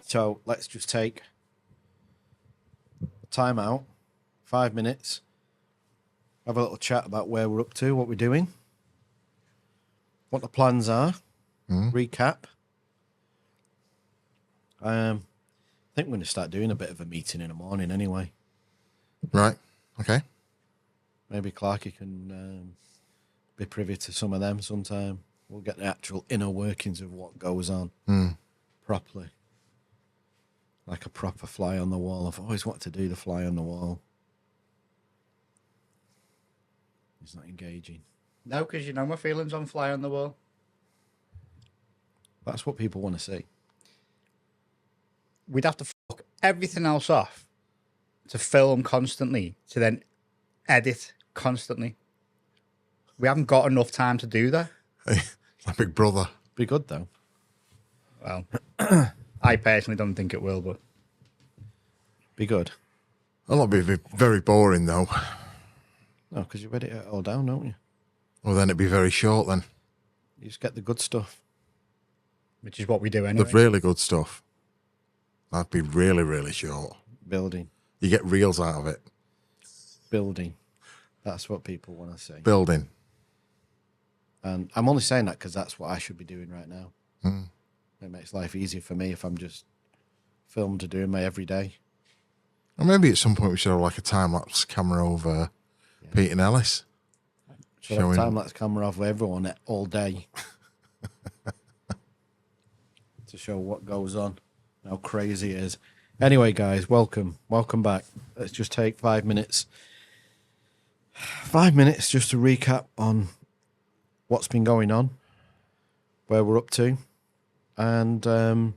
So let's just take time out, 5 minutes, have a little chat about where we're up to, what we're doing, what the plans are, recap. I think we're going to start doing a bit of a meeting in the morning anyway. Right. Okay. Maybe Clarky can be privy to some of them sometime. We'll get the actual inner workings of what goes on properly. Like a proper fly on the wall. I've always wanted to do the fly on the wall. He's not engaging. No, because you know my feelings on fly on the wall. That's what people want to see. We'd have to fuck everything else off to film constantly, to then edit constantly. We haven't got enough time to do that. Hey, my big brother. Be good though. Well, I personally don't think it will, but Be good. That'll be very boring, though. No, because you edit it all down, don't you? Well, then it'd be very short, then. You just get the good stuff. which is what we do anyway. The really good stuff. That'd be really, really short. Building. You get reels out of it. Building. That's what people want to say. Building. And I'm only saying that because that's what I should be doing right now. It makes life easier for me if I'm just filmed doing my everyday. Or maybe at some point we should have like a time-lapse camera over Pete and Ellis. Should have a time-lapse camera of everyone all day. To show what goes on, how crazy it is. Anyway, guys, welcome. Welcome back. Let's just take 5 minutes. 5 minutes just to recap on what's been going on, where we're up to, and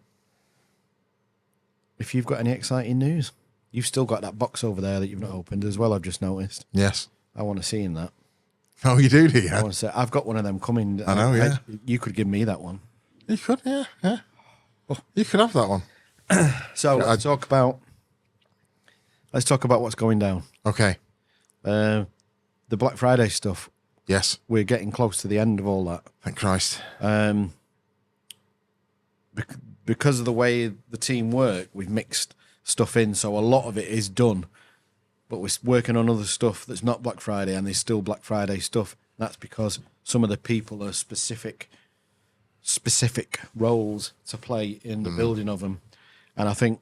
if you've got any exciting news. You've still got that box over there that you've not opened as well, I've just noticed. Yes. I want to see in that. Oh, you do you? I want to say, I've got one of them coming. I know, yeah. You could give me that one. You could, yeah. You could have that one. So let's talk about what's going down. Okay. The Black Friday stuff. Yes. We're getting close to the end of all that. Thank Christ. Because of the way the team work, we've mixed stuff in, so a lot of it is done. But we're working on other stuff that's not Black Friday, and there's still Black Friday stuff. That's because some of the people are specific roles to play in the building of them. And I think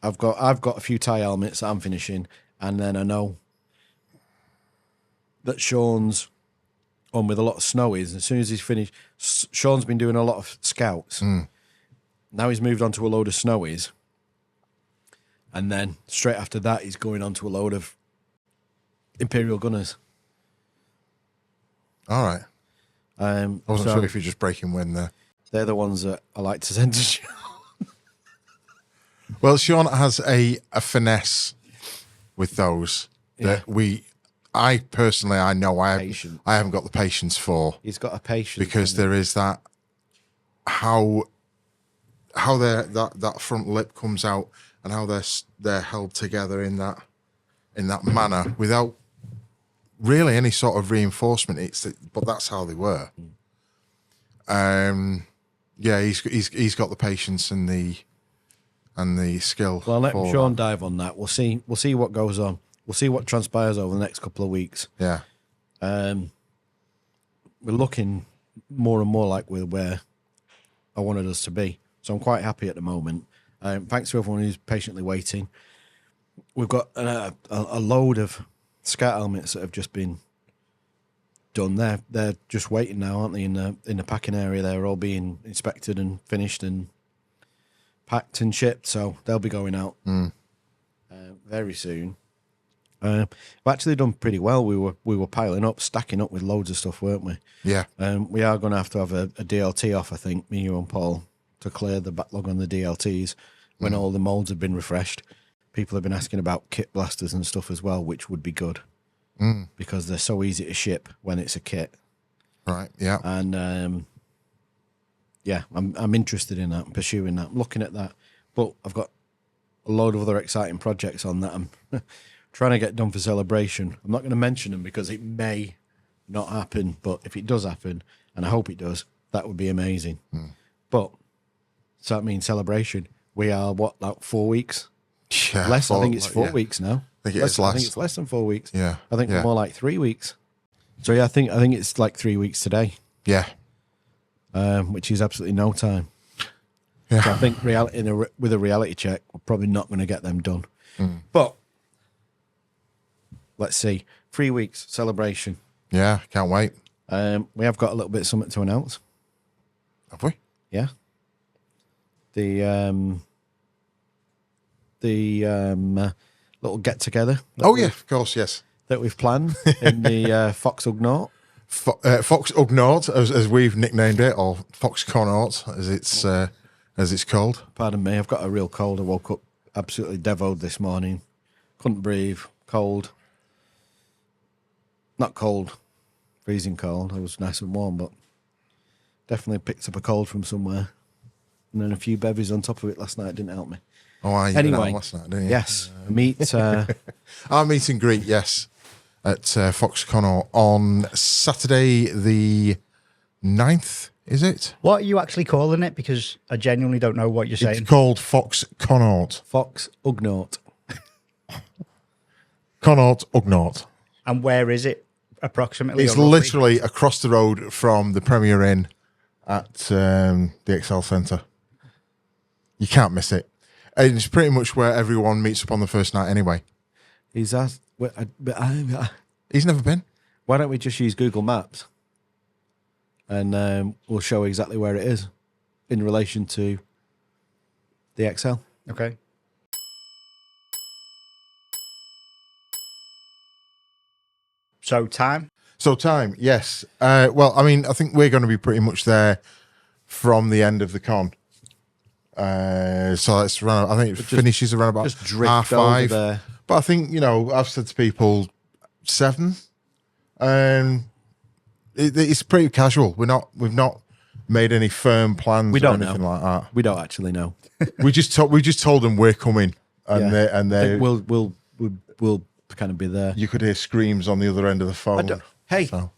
I've got a few tie helmets that I'm finishing, and then I know that Sean's on with a lot of snowies. As soon as he's finished, Sean's been doing a lot of scouts. Now he's moved on to a load of snowies. And then straight after that, he's going on to a load of Imperial Gunners. All right. I wasn't sure if you're just breaking wind there. They're the ones that I like to send to Sean. Well, Sean has a finesse with those that I personally, I know I haven't got the patience for. He's got a patience. Because there is that, how that front lip comes out and how they're held together in that manner without really any sort of reinforcement. But that's how they were. Yeah, he's got the patience and the skill. Well, let Sean dive on that. We'll see what goes on. We'll see what transpires over the next couple of weeks. Yeah. We're looking more and more like we're where I wanted us to be. So I'm quite happy at the moment. Thanks to everyone who's patiently waiting. We've got a load of scout helmets that have just been done. They're just waiting now, aren't they? In the packing area, they're all being inspected and finished and packed and shipped. So they'll be going out very soon. We've actually done pretty well. We were piling up, stacking up with loads of stuff, weren't we? Yeah. We are going to have a DLT off, I think, me, you and Paul, to clear the backlog on the DLTs when all the molds have been refreshed. People have been asking about kit blasters and stuff as well, which would be good because they're so easy to ship when it's a kit. Right. Yeah. And I'm interested in that, pursuing that, I'm looking at that. But I've got a load of other exciting projects on that I'm trying to get done for Celebration. I'm not going to mention them because it may not happen, but if it does happen, and I hope it does, that would be amazing. But so that means Celebration. we are what, like 4 weeks? Yeah, Less. I think it's 4 yeah. weeks now. I think it Less, is I less. think it's less than 4 weeks. Yeah. I think Yeah. we're more like 3 weeks. So yeah, I think it's like 3 weeks today, Yeah. which is absolutely no time. Yeah. So I think with a reality check, we're probably not going to get them done. But let's see, 3 weeks celebration. Yeah. Can't wait. We have got a little bit of something to announce. Have we? Yeah. The little get together. Oh, yeah. Of course. Yes. That we've planned in the Fox Ugnaught. Fox Ugnaught, as we've nicknamed it, or Fox Connaught, as it's called. Pardon me, I've got a real cold. I woke up absolutely devoed this morning. Couldn't breathe. Cold. Not cold. Freezing cold. I was nice and warm, but definitely picked up a cold from somewhere. And then a few bevies on top of it last night didn't help me. Oh, you Anyway, last night, didn't you? yes, meet. Our meet and greet, yes, at Fox Connaught on Saturday the 9th, is it? What are you actually calling it? Because I genuinely don't know what you're saying. It's called Fox Connaught. Fox Ugnaught. Connaught Ugnaught. And where is it approximately? It's or roughly? literally across the road from the Premier Inn at the Excel Centre. You can't miss it. And it's pretty much where everyone meets up on the first night anyway. He's asked. He's never been. Why don't we just use Google Maps, and we'll show exactly where it is in relation to the Excel. Okay. So time? So time, yes. Well, I mean, I think we're going to be pretty much there from the end of the con. So it's around. I think it finishes around about Just drift 5:30. over there. But I think, you know, I've said to people 7. It's pretty casual. We've not mid any firm plans We or don't anything know. like that. We don't actually know. We just told them we're coming, and Yeah. I they think we'll kind of be there. you could hear screams on the other end of the phone. Hey, So,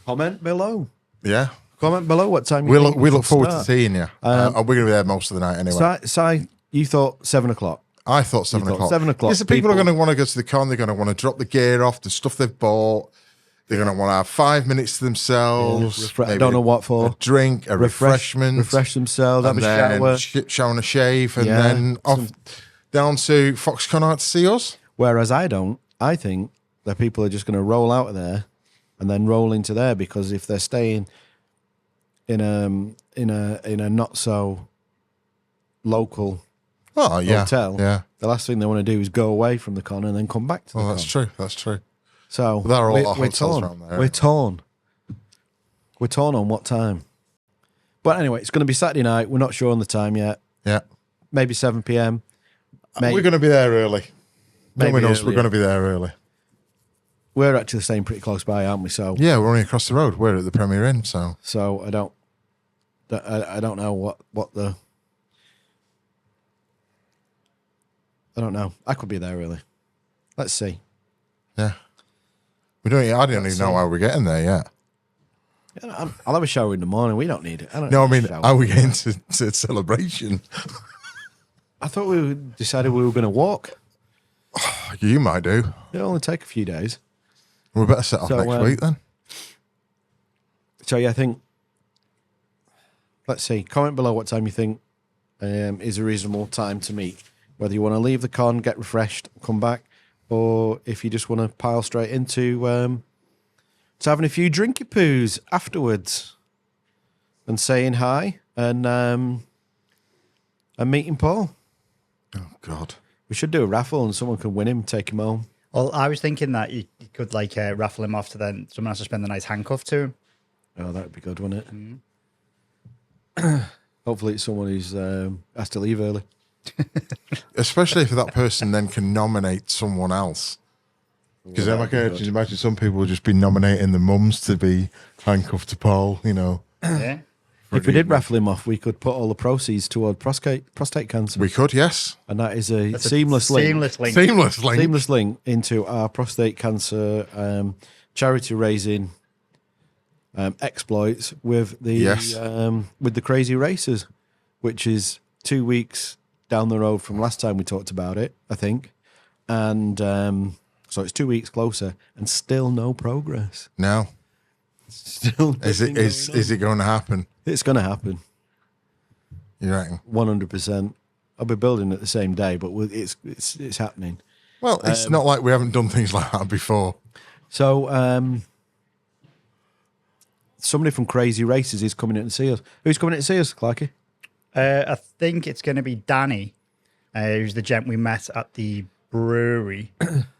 comment below. yeah, Comment below what time you we think look should forward to start. seeing you. And we're going to be there most of the night anyway. Si, you thought 7 o'clock. I thought 7 thought o'clock. 7 o'clock. Yes, the people are People- going to want to go to the con. They're going to want to drop the gear off, the stuff they've bought. They're going to want to have 5 minutes to themselves. I don't know what for. A drink, a refreshment, refresh themselves, have and a then shower. shower and a shave, and Yeah, then off down to Fox Connaught to see us. Whereas I don't. I think that people are just going to roll out of there and then roll into there, because if they're staying in a not so local Oh yeah, hotel, yeah. the last thing they want to do is go away from the con and then come back to the Oh, con. that's true. That's true. So There are a lot of we're hotels torn. around there, We're aren't torn. We're torn on what time. But anyway, it's going to be Saturday night. We're not sure on the time yet. Yeah, Maybe 7 p.m. we're going to be there early. Maybe Knowing us, we're earlier. going to be there early. We're actually staying pretty close by, aren't we? So Yeah, we're only across the road. We're at the Premier Inn, so I don't know what the. I don't know. I could be there early. Let's see. yeah. I don't even know how we're getting there yet. Yeah, I'll have a shower in the morning. We don't need it. No, I mean, shower. are we getting to celebration? I thought we decided we were going to walk. You might do. It'll only take a few days. We better set off So, next week then. So yeah, I think. Let's see. Comment below what time you think is a reasonable time to meet. Whether you want to leave the con, get refreshed, come back, or if you just want to pile straight into to having a few drinky poos afterwards, and saying hi and meeting Paul. Oh God. We should do a raffle and someone can win him, take him home. Well, I was thinking that you could like raffle him off to then someone has to spend the night handcuffed to him. Oh, that would be good, wouldn't it? Hopefully, it's someone who's has to leave early. Especially if that person then can nominate someone else. Because then I can imagine some people will just be nominating the mums to be handcuffed to Paul, you know. Yeah. If we did raffle him off, we could put all the proceeds toward prostate cancer. We could, yes. And that is a That's a seamless link. Seamless link. Seamless link. Seamless link into our prostate cancer charity raising exploits with the Yes. with the Crazy Racers, which is 2 weeks down the road from last time we talked about it, I think. And so it's 2 weeks closer and still no progress. No. Still Is it going to happen? It's going to happen. You reckon? 100%. I'll be building it the same day, but it's happening. Well, it's not like we haven't done things like that before. So somebody from Crazy Races is coming in to see us. Who's coming in to see us, Clarky? I think it's going to be Danny, who's the gent we met at the brewery.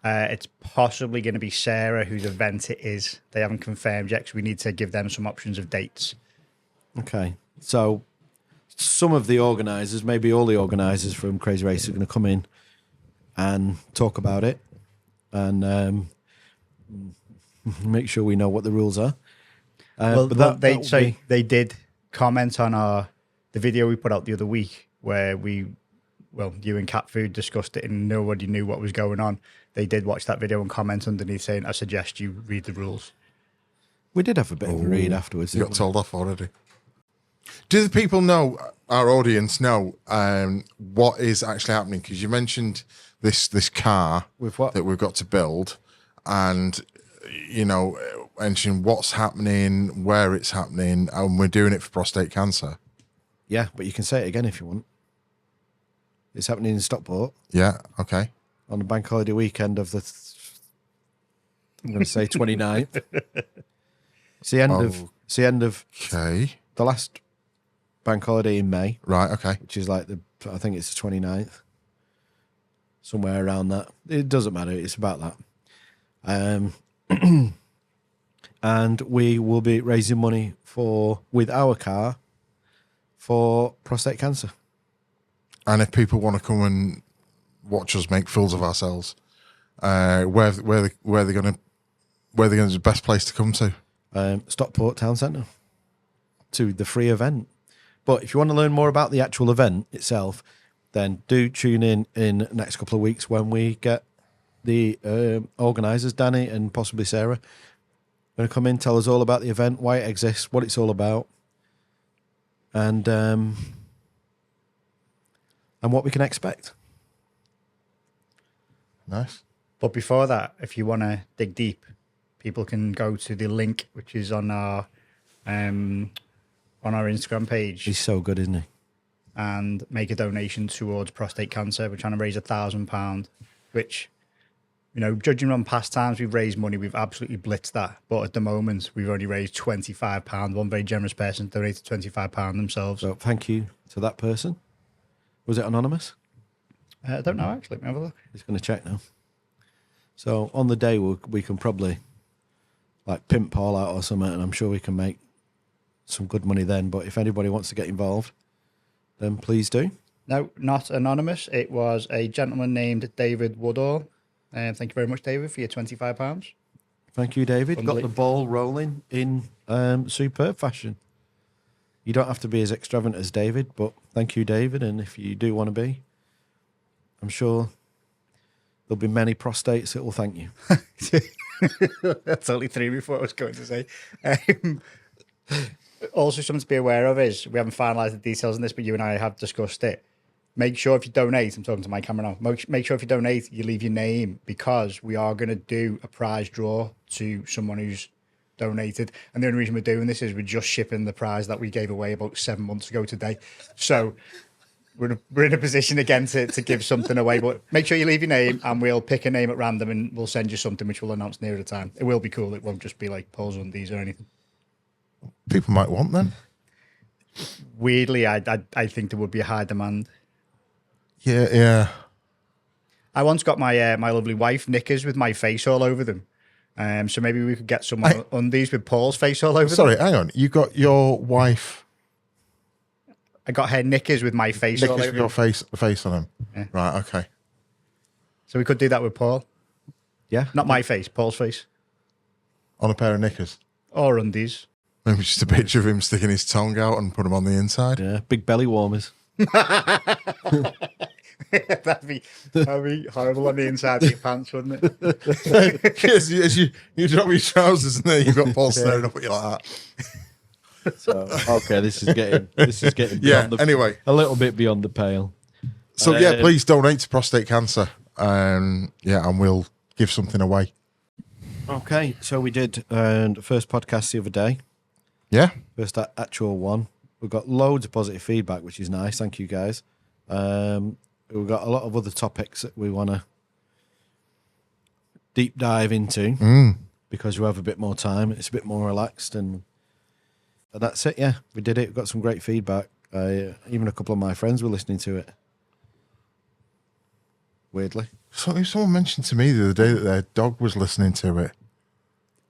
It's possibly going to be Sarah, whose event it is. They haven't confirmed yet, so we need to give them some options of dates. Okay. So some of the organisers, maybe all the organisers from Crazy Races, are going to come in and talk about it and make sure we know what the rules are. They did comment on the video we put out the other week where you and Cat Food discussed it and nobody knew what was going on. They did watch that video and comment underneath saying, I suggest you read the rules. We did have a bit of a read afterwards. You got told off already. Do the people know, our audience know, what is actually happening? Because you mentioned this car With what? that we've got to build and, mention what's happening, where it's happening, and we're doing it for prostate cancer. Yeah, but you can say it again if you want. It's happening in Stockport Yeah, okay. on the bank holiday weekend of I'm going to say 29th. It's the end of Okay. the last bank holiday in May, Right, okay. which is like I think it's the 29th. Somewhere around that. It doesn't matter. It's about that. And we will be raising money with our car for prostate cancer. And if people want to come and watch us make fools of ourselves, where they're going to the best place to come to? Stockport Town Centre to the free event. But if you want to learn more about the actual event itself, then do tune in the next couple of weeks when we get the organisers, Danny and possibly Sarah, going to come in, tell us all about the event, why it exists, what it's all about, and what we can expect. Nice. But before that, if you want to dig deep, people can go to the link, which is on our Instagram page. He's so good, isn't he? And make a donation towards prostate cancer. We're trying to raise £1,000, which, judging on past times we've raised money, we've absolutely blitzed that. But at the moment, we've only raised £25. One very generous person donated £25 themselves. So thank you to that person. Was it anonymous? I don't know, actually. Let me have a look. He's going to check now. So on the day, we can probably pimp Paul out or something, and I'm sure we can make some good money then. But if anybody wants to get involved, then please do. No, not anonymous. It was a gentleman named David Woodall. Thank you very much, David, for your £25. Thank you, David. Got the ball rolling in superb fashion. You don't have to be as extravagant as David, but thank you, David. And if you do want to be, I'm sure there'll be many prostates that will thank you. That's only three before I was going to say. Also, something to be aware of is we haven't finalised the details on this, but you and I have discussed it. Make sure if you donate, I'm talking to my camera now, make sure if you donate, you leave your name, because we are going to do a prize draw to someone who's donated. And the only reason we're doing this is we're just shipping the prize that we gave away about 7 months ago today. So we're in a position again to give something away. But make sure you leave your name and we'll pick a name at random and we'll send you something which we'll announce nearer the time. It will be cool. It won't just be like Paul's Undies or anything. People might want them. Weirdly, I think there would be a high demand. Yeah. I once got my my lovely wife knickers with my face all over them. So maybe we could get some undies with Paul's face all over them. Sorry, hang on. You got your wife I got her knickers with my face all knickers over with your them. face on them. Yeah. Right, okay. So we could do that with Paul. Yeah. Not my face, Paul's face. On a pair of knickers. Or undies. Maybe just a picture of him sticking his tongue out and put them on the inside. Yeah. Big belly warmers. That'd be horrible on the inside of your pants, wouldn't it? As you drop your trousers and there you've got Paul staring up at you like that. So okay, this is getting Yeah, beyond anyway. a little bit beyond the pale. So yeah, please donate to prostate cancer. And we'll give something away. Okay, so we did the first podcast the other day. Yeah. First actual one. We've got loads of positive feedback, which is nice. Thank you, guys. We've got a lot of other topics that we want to deep dive into because we have a bit more time. It's a bit more relaxed, and that's it. Yeah, we did it. We got some great feedback. Even a couple of my friends were listening to it. Weirdly. So someone mentioned to me the other day that their dog was listening to it.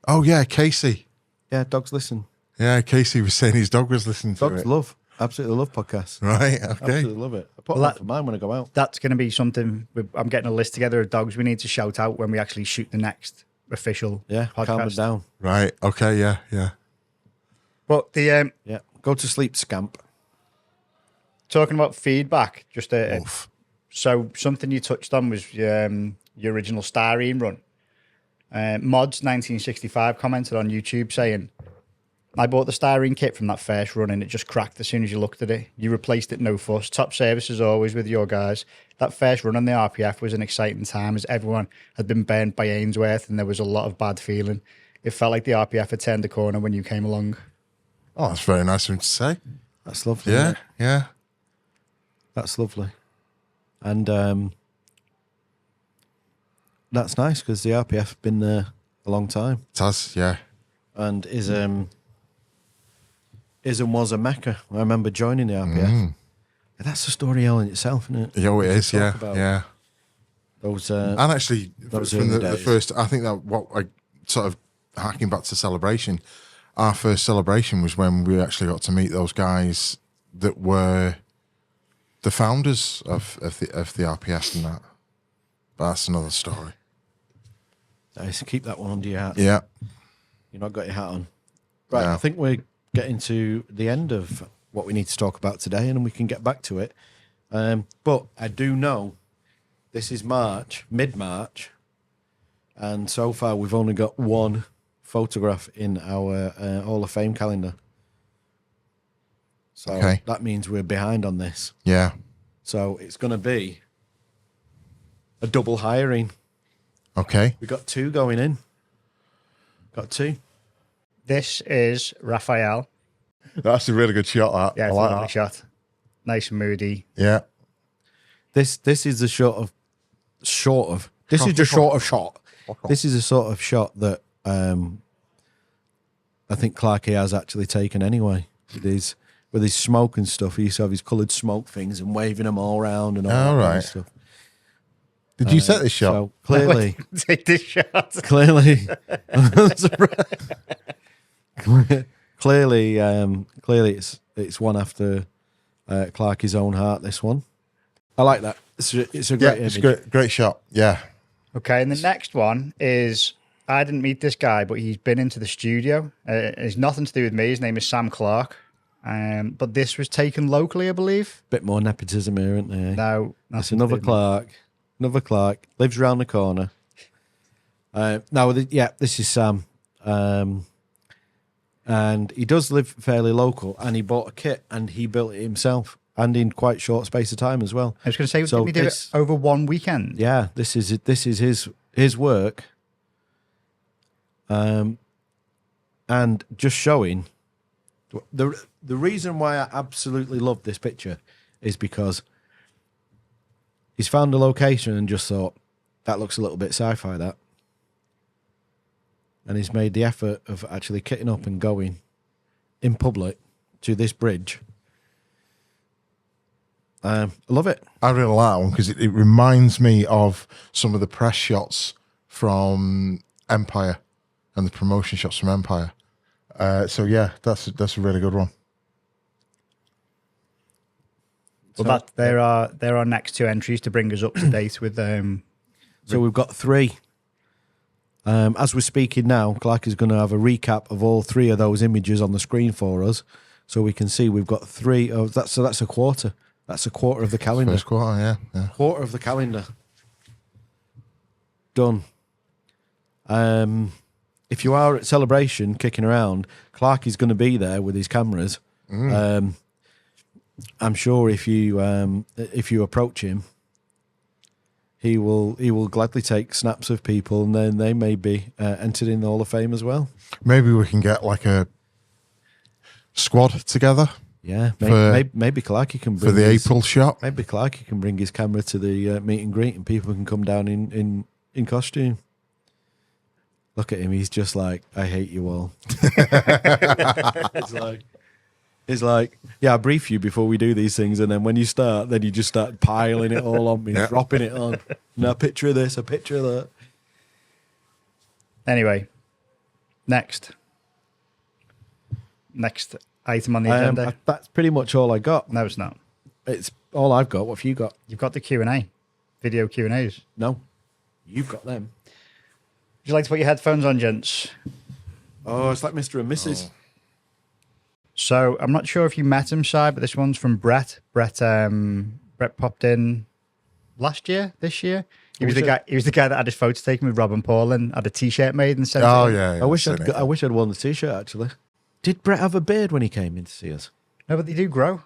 Oh yeah, Casey. Yeah, dogs listen. Yeah, Casey was saying his dog was listening to it. Dogs absolutely love podcasts. Right, okay. Absolutely love it. I put them for mine when I go out. That's going to be something. I'm getting a list together of dogs we need to shout out when we actually shoot the next official podcast. Calm it down. Right, okay, yeah. But the Go to sleep, scamp. talking about feedback, just so something you touched on was your original styrene run. Mods 1965 commented on YouTube saying, I bought the styrene kit from that first run and it just cracked as soon as you looked at it. You replaced it, no fuss. Top service as always with your guys. That first run on the RPF was an exciting time as everyone had been burnt by Ainsworth and there was a lot of bad feeling. It felt like the RPF had turned the corner when you came along. Oh, that's very nice of him to say. That's lovely. Yeah, yeah. That's lovely. And that's nice because the RPF have been there a long time. It has, yeah. And is and was a mecca. I remember joining the RPF. That's a story all in itself, isn't it? Yeah, it is, yeah. Those and actually, from the first, I think that what I sort of harking back to celebration, our first celebration was when we actually got to meet those guys that were the founders of the RPF and that. But that's another story. Nice. Keep that one under your hat. Yeah. You've not got your hat on. Right, Yeah. I think we're getting to the end of what we need to talk about today and we can get back to it. But I do know this is March, mid-March, and so far we've only got one photograph in our Hall of Fame calendar. So that means we're behind on this. Yeah. So it's going to be a double hiring. Okay. We got two going in. Got two. This is Raphael. That's a really good shot, that. Yeah, I it's like a lovely that. shot. Nice and moody. Yeah. This is the short of. This is the short of shot. This is a sort of shot that I think Clarkey has actually taken anyway. With his smoke and stuff. He used to have his coloured smoke things and waving them all around and all that kind of stuff. Did you set this shot? So clearly, Take this shot. clearly, clearly, it's one after Clarkey's own heart. This one, I like that. It's a great image. It's great shot. Yeah. Okay, and the next one is, I didn't meet this guy, but he's been into the studio. It's nothing to do with me. His name is Sam Clark. But this was taken locally, I believe. Bit more nepotism here, isn't there? No, it's another Clark. Another Clark lives round the corner. This is Sam, and he does live fairly local. And he bought a kit and he built it himself, and in quite short space of time as well. I was going to say, so didn't he do it over one weekend? Yeah, this is it. This is his work, and just showing the reason why I absolutely love this picture is because he's found a location and just thought, that looks a little bit sci-fi, that. And he's made the effort of actually kitting up and going in public to this bridge. I love it. I really like that one because it reminds me of some of the press shots from Empire and the promotion shots from Empire. So yeah, that's a really good one. Well, there are our next two entries to bring us up to date with. So we've got three. As we're speaking now, Clark is going to have a recap of all three of those images on the screen for us, so we can see we've got three. That's a quarter. That's a quarter of the calendar. First quarter, yeah. Quarter of the calendar. Done. If you are at Celebration kicking around, Clark is going to be there with his cameras. I'm sure if you approach him, he will gladly take snaps of people, and then they may be entered in the Hall of Fame as well. Maybe we can get like a squad together. Yeah, maybe Clarky can bring for the April shot. Maybe Clarky can bring his camera to the meet and greet, and people can come down in costume. Look at him; he's just like, I hate you all. It's like, yeah, I brief you before we do these things, and then when you start, then you just start piling it all on me, dropping it on. Now, a picture of this, a picture of that. Anyway, next item on the agenda. That's pretty much all I got. No, it's not. It's all I've got. What have you got? You've got the Q&A, video Q&As. No, you've got them. Would you like to put your headphones on, gents? Oh, it's like Mr. and Mrs. So I'm not sure if you met him, Si, but this one's from Brett. Brett popped in this year. He was the guy that had his photo taken with Rob and Paul and had a T-shirt made and sent it. Oh yeah, I wish I'd worn the T-shirt actually. Did Brett have a beard when he came in to see us? No, but they do grow.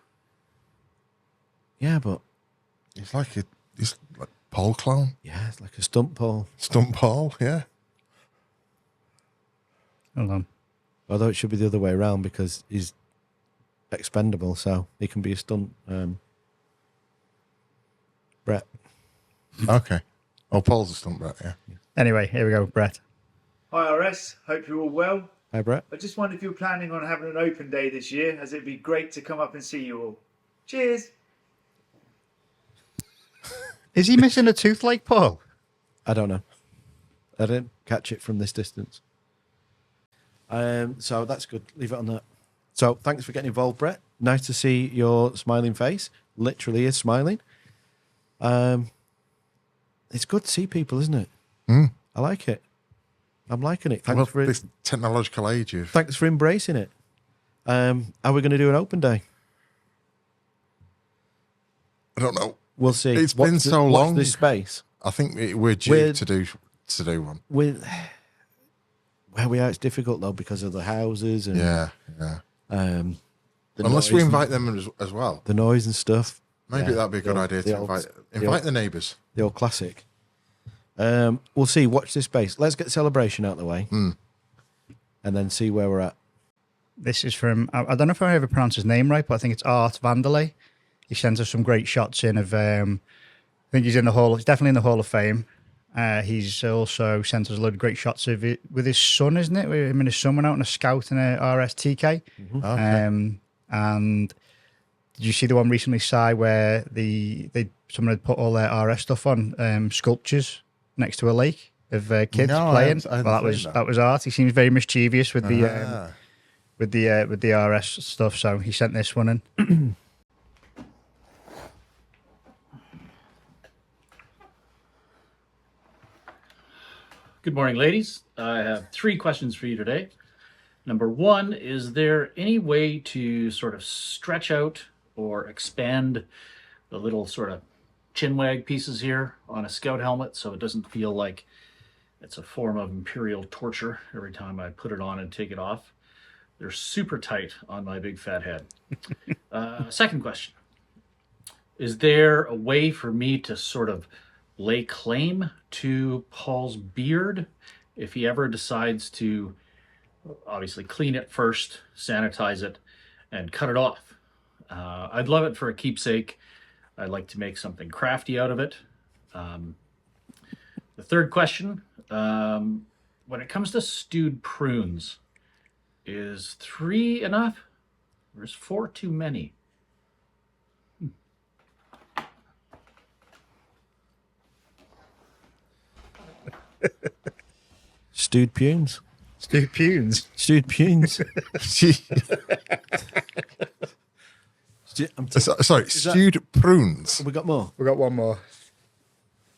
Yeah, but he's like Paul clown. Yeah, it's like a stunt Paul. Stunt Paul, yeah. Hold on. Although it should be the other way around because he's expendable, so he can be a stunt Brett. Okay. Oh, Paul's a stunt Brett, yeah. Anyway, here we go, Brett. Hi RS, hope you're all well. Hi Brett. I just wondered if you're planning on having an open day this year, as it'd be great to come up and see you all. Cheers. Is he missing a tooth like Paul? I don't know. I didn't catch it from this distance. So that's good. Leave it on that. So thanks for getting involved, Brett. Nice to see your smiling face. Literally is smiling. It's good to see people, isn't it? Mm. I like it. I'm liking it. Thanks for this technological age. Thanks for embracing it. Are we going to do an open day? I don't know. We'll see. It's been so long. What's this space? I think we're due to do one. Where we are, it's difficult though because of the houses and yeah. Unless we invite them as well, the noise and stuff. Maybe that'd be a good idea to invite the neighbours. The old classic. We'll see. Watch this space. Let's get Celebration out of the way, and then see where we're at. This is from, I don't know if I ever pronounce his name right, but I think it's Art Vanderlei. He sent us some great shots in of, I think he's definitely in the Hall of Fame. He's also sent us a load of great shots of it with his son, isn't it? Him and his son went out on a scout in a RSTK. Mm-hmm. Okay. And did you see the one recently, Si, where someone had put all their RS stuff on sculptures next to a lake of kids playing? That was Art. He seems very mischievous with the RS stuff. So he sent this one in. Good morning, ladies. I have 3 questions for you today. Number 1, is there any way to sort of stretch out or expand the little sort of chinwag pieces here on a scout helmet so it doesn't feel like it's a form of imperial torture every time I put it on and take it off? They're super tight on my big fat head. Second question, is there a way for me to sort of lay claim to Paul's beard if he ever decides to obviously clean it first, sanitize it, and cut it off? I'd love it for a keepsake. I'd like to make something crafty out of it. The third question, when it comes to stewed prunes, is 3 enough or is 4 too many? Stewed punes. Stewed punes. Stewed punes. Sorry, stewed prunes. We got more. We got one more.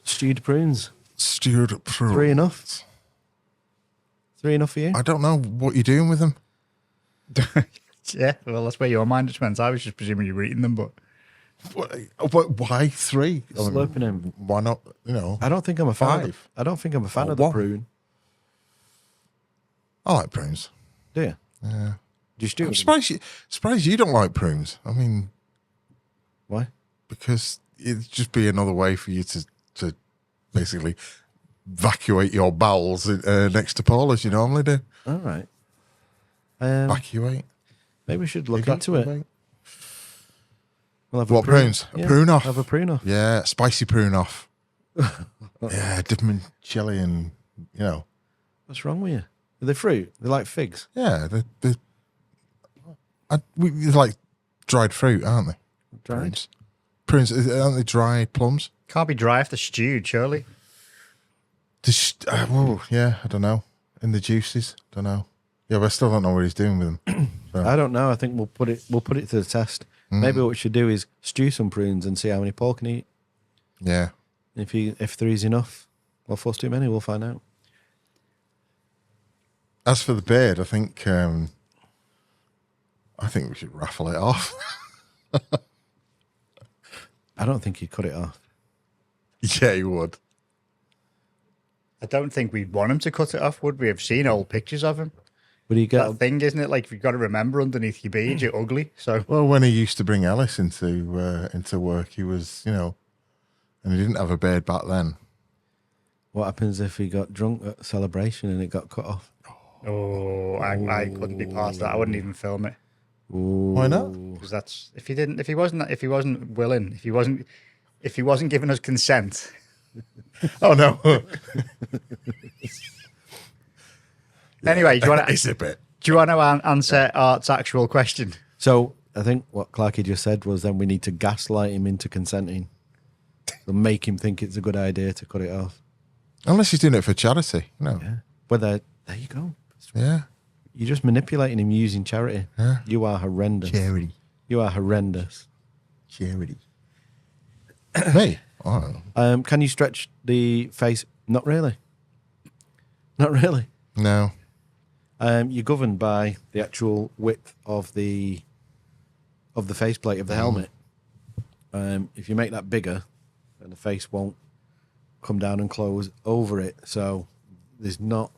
Stewed prunes. Stewed prunes. 3 enough? 3 enough for you? I don't know what you're doing with them. Yeah, well, that's where your mind just went. I was just presuming you were eating them, but why 3? Slurping them. Why not? I don't think I'm a fan. 5. I don't think I'm a fan of the prune. I like prunes. Do you? Yeah. Do you stew? I'm surprised you don't like prunes. I mean, Why? Because it'd just be another way for you to basically evacuate your bowels next to Paul as you normally do. All right. Evacuate. Maybe we should look into it. Evacuate. We'll have What prunes? Yeah, A prune off. Have a prune off. Yeah, spicy prune off. Yeah, dip them in chili and, you know. What's wrong with you? Are they fruit? They're like figs. Yeah, they're like dried fruit, aren't they? Dried. Prunes, aren't they dried plums? Can't be dry if they're stewed, surely. Yeah, I don't know. In the juices, don't know. Yeah, but I still don't know what he's doing with them. So. I don't know. I think we'll put it to the test. Maybe what we should do is stew some prunes and see how many Paul can eat. Yeah. If there is enough, or if there's too many, we'll find out. As for the beard, I think we should raffle it off. I don't think he'd cut it off. Yeah, he would. I don't think we'd want him to cut it off, would we? Have seen old pictures of him. Would he get? That thing, isn't it? Like, you've got to remember underneath your beard, you're ugly. So, Well, when he used to bring Ellis into work, he was, and he didn't have a beard back then. What happens if he got drunk at a celebration and it got cut off? I couldn't be part of that. I wouldn't even film it. Ooh. Why not? Because that's if he wasn't willing, if he wasn't giving us consent. Oh no. Anyway, do you want It's a bit. to answer Art's actual question? So I think what Clarky just said was then we need to gaslight him into consenting and make him think it's a good idea to cut it off. Unless he's doing it for charity, Yeah. But there you go. Yeah. You're just manipulating him using charity. Yeah. You are horrendous. Charity. You are horrendous. Charity. Me? I don't know. Can you stretch the face? Not really. Not really. No. You're governed by the actual width of the faceplate of the helmet. If you make that bigger, then the face won't come down and close over it. So there's not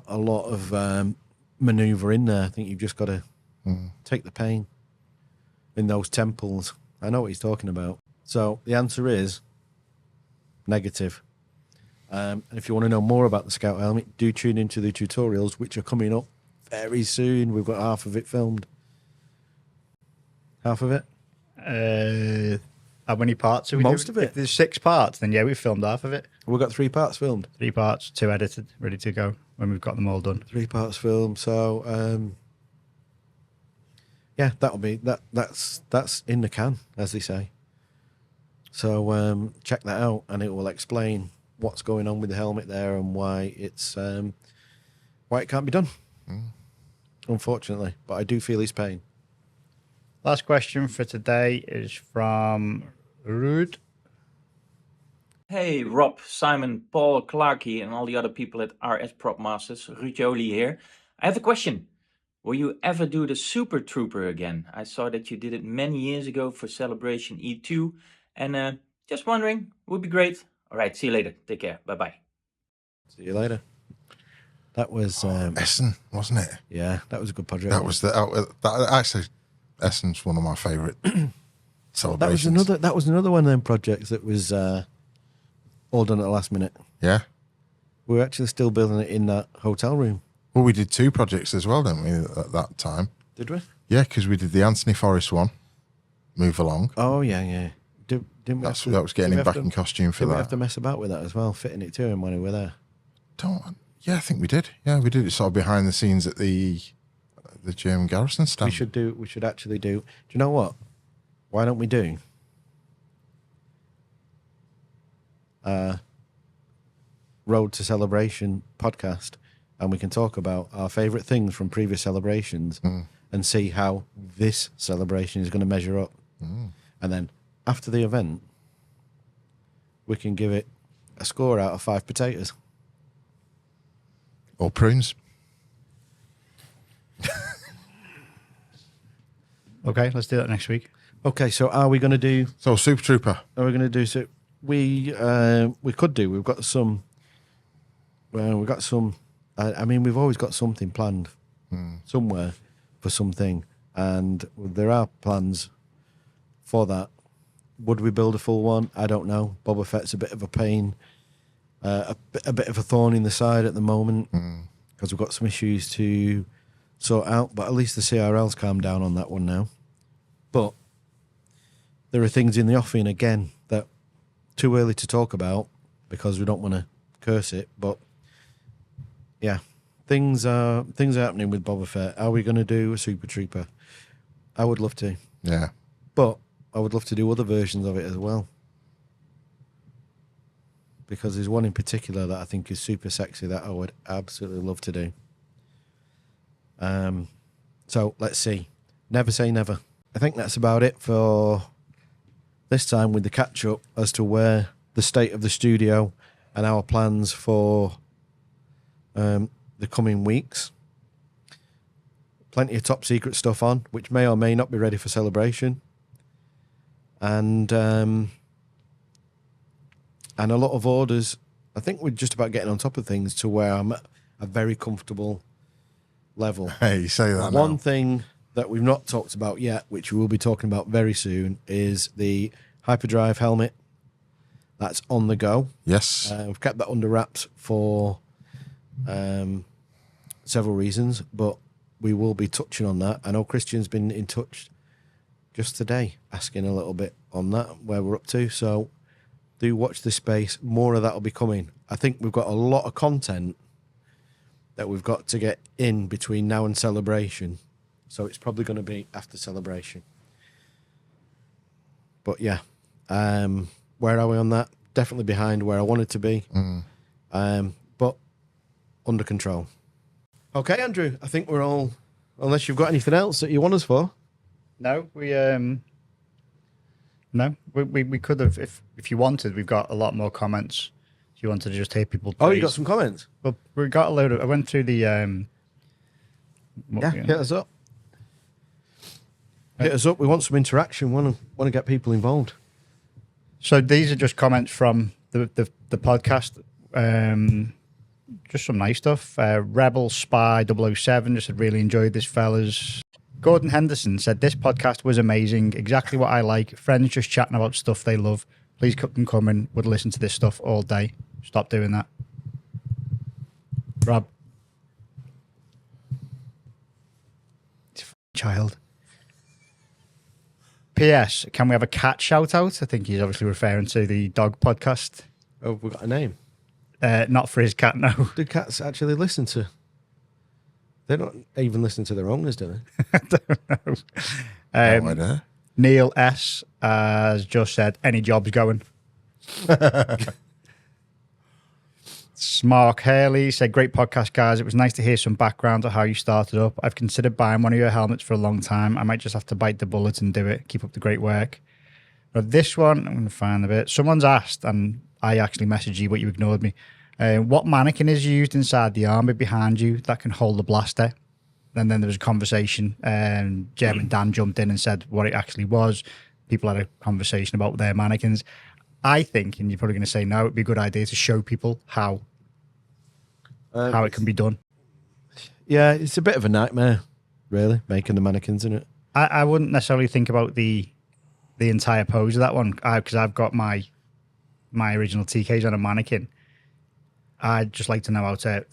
a lot of maneuver in there. I think you've just got to take the pain in those temples. I know what he's talking about. So the answer is negative. And if you want to know more about the Scout helmet, do tune into the tutorials, which are coming up very soon. We've got half of it filmed. Half of it? How many parts are we Most doing? of it. If there's 6 parts, then yeah, we've filmed half of it. We've got 3 parts filmed. 3 parts, 2 edited, ready to go when we've got them all done. 3 parts filmed. So yeah, that'll be that's in the can, as they say. So check that out, and it will explain what's going on with the helmet there and why why it can't be done. Unfortunately, but I do feel his pain. Last question for today is from Ruud. Hey, Rob, Simon, Paul, Clarky, and all the other people at RS Prop Masters. Ruud Jolie here. I have a question. Will you ever do the Super Trooper again? I saw that you did it many years ago for Celebration E2. And just wondering, would be great. All right, see you later. Take care. Bye-bye. See you later. That was Essen, wasn't it? yeah, that was a good project. That was actually Essen's one of my favourite celebrations. That was another one of them projects that was all done at the last minute. Yeah. We were actually still building it in that hotel room. Well, we did 2 projects as well, didn't we, at that time? Did we? Yeah, because we did the Anthony Forrest one, Move Along. Oh yeah. Didn't we That was getting him back in costume for didn't that. we have to mess about with that as well, fitting it to him when we were there? Yeah, I think we did. Yeah, we did it sort of behind the scenes at the German garrison stand. We should actually do. Do you know what? Why don't we do Road to Celebration podcast, and we can talk about our favourite things from previous celebrations and see how this celebration is going to measure up. And then after the event, we can give it a score out of 5 potatoes. Or prunes. Okay, let's do that next week. Okay, so are we going to do? So Super Trooper. Are we going to do? So we could do. We've got some. Well, we've got some. I mean, we've always got something planned somewhere for something, and there are plans for that. Would we build a full one? I don't know. Boba Fett's a bit of a pain, a bit of a thorn in the side at the moment because we've got some issues to sort out. But at least the CRL's calmed down on that one now. But there are things in the offing again that too early to talk about because we don't want to curse it. But yeah, things are happening with Boba Fett. Are we going to do a Super Trooper? I would love to. Yeah. But I would love to do other versions of it as well. Because there's one in particular that I think is super sexy that I would absolutely love to do. So let's see. Never say never. I think that's about it for this time with the catch-up as to where the state of the studio and our plans for the coming weeks. Plenty of top secret stuff on, which may or may not be ready for celebration. And a lot of orders. I think we're just about getting on top of things to where I'm at a very comfortable level. Hey, you say that One now. thing that we've not talked about yet, which we will be talking about very soon, is the hyperdrive helmet. That's on the go. Yes. We've kept that under wraps for several reasons, but we will be touching on that. I know Christian's been in touch just today, asking a little bit on that, where we're up to. So do watch this space. More of that will be coming. I think we've got a lot of content that we've got to get in between now and celebration. So it's probably going to be after celebration. But yeah, where are we on that? Definitely behind where I wanted to be, but under control. Okay, Andrew, I think we're all, unless you've got anything else that you want us for. No, we could have, if you wanted, we've got a lot more comments. If you wanted to just hear people praise. Oh, you got some comments? Well, we got a load of, I went through the, Hit us up. Hit us up. We want some interaction. Want to get people involved. So these are just comments from the podcast. Just some nice stuff. Rebel Spy 007 just said, really enjoyed this, fellas. Gordon Henderson said, this podcast was amazing. Exactly what I like. Friends just chatting about stuff they love. Please keep them coming. Would listen to this stuff all day. Stop doing that. Rob. Child. P.S. Can we have a cat shout out? I think he's obviously referring to the dog podcast. Oh, we got a name. Not for his cat, no. Do cats actually listen to? They don't even listen to their owners, do they? I don't know. No idea. Neil S. has just said, any jobs going? Mark Haley said, great podcast, guys. It was nice to hear some background on how you started up. I've considered buying one of your helmets for a long time. I might just have to bite the bullet and do it. Keep up the great work. But this one, I'm going to find a bit. Someone's asked, and I actually messaged you, but you ignored me. What mannequin is used inside the armor behind you that can hold the blaster? And then there was a conversation. Jem and Dan jumped in and said what it actually was. People had a conversation about their mannequins. I think, and you're probably going to say no, it'd be a good idea to show people how it can be done. Yeah, it's a bit of a nightmare, really, making the mannequins, isn't it? I wouldn't necessarily think about the entire pose of that one because I've got my original TKs on a mannequin. I'd just like to know how to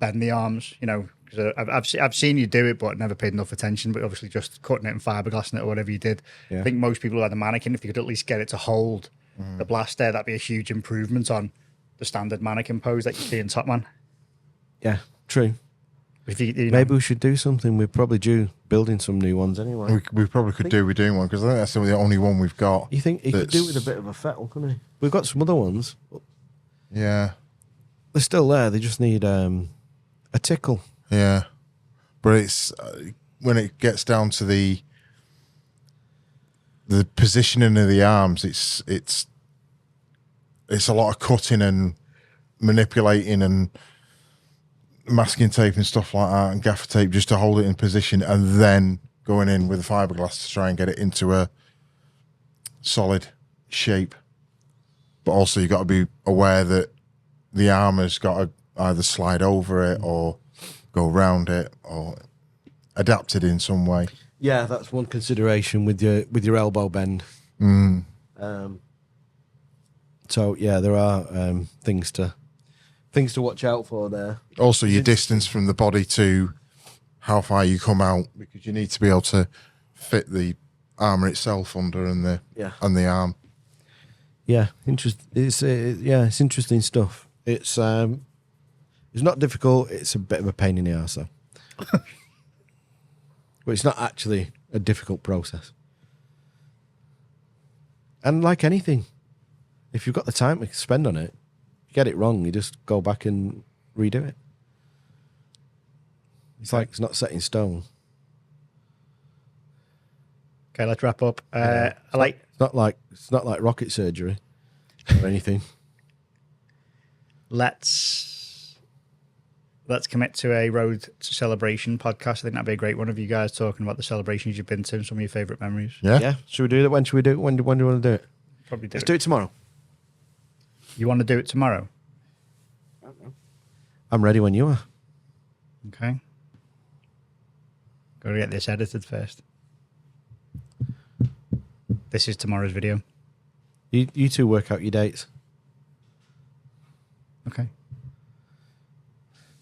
bend the arms, because I've seen you do it, but never paid enough attention. But obviously, just cutting it and fiberglassing it or whatever you did. Yeah. I think most people who had a mannequin, if they could at least get it to hold the blaster, that'd be a huge improvement on the standard mannequin pose that you see in Top Man. Yeah, true. If you maybe we should do something. We're probably due building some new ones anyway. We probably could do with doing one because I think that's the only one we've got. You think he could do with a bit of a fettle, couldn't he? We've got some other ones. Yeah. They're still there. They just need a tickle. Yeah. But it's when it gets down to the positioning of the arms, it's a lot of cutting and manipulating and masking tape and stuff like that and gaffer tape just to hold it in position and then going in with a fiberglass to try and get it into a solid shape. But also you've got to be aware that the armor's got to either slide over it or go around it, or adapted in some way. Yeah, that's one consideration with your elbow bend. So yeah, there are things to watch out for there. Also, your distance from the body to how far you come out, because you need to be able to fit the armor itself under and the arm. Yeah, it's interesting stuff. It's not difficult. It's a bit of a pain in the arse, though. But it's not actually a difficult process. And like anything, if you've got the time to spend on it, you get it wrong, you just go back and redo it. It's like it's not set in stone. Okay, let's wrap up. It's not like rocket surgery or anything. Let's commit to a Road to Celebration podcast. I think that'd be a great one of you guys talking about the celebrations you've been to and some of your favourite memories. Yeah. Should we do that? When should we do it? When do you want to do it? Probably do Let's do it tomorrow. You want to do it tomorrow? I don't know. I'm ready when you are. Okay. Got to get this edited first. This is tomorrow's video. You two work out your dates. Okay.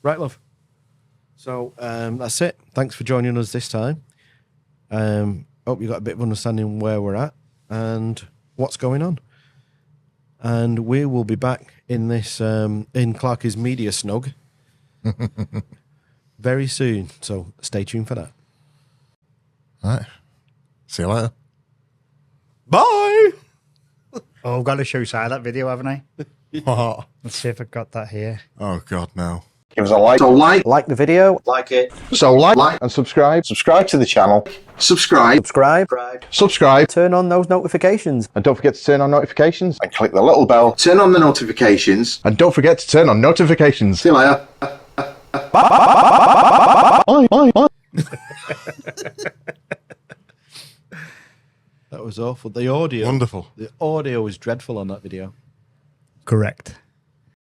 Right, love. So that's it. Thanks for joining us this time. Hope you got a bit of understanding where we're at and what's going on. And we will be back in this in Clarky's Media Snug very soon. So stay tuned for that. All right. See you later. Bye. Oh, I've got to show Si that video, haven't I? Oh, Let's see if I've got that here. God, no. Give us a like. So like the video. like it. So like and subscribe. Subscribe to the channel. Subscribe. Turn on those notifications. And don't forget to turn on notifications. And click the little bell. Turn on the notifications. And don't forget to turn on notifications. See you later. Bye. That was awful. The audio. Wonderful. The audio was dreadful on that video. Correct.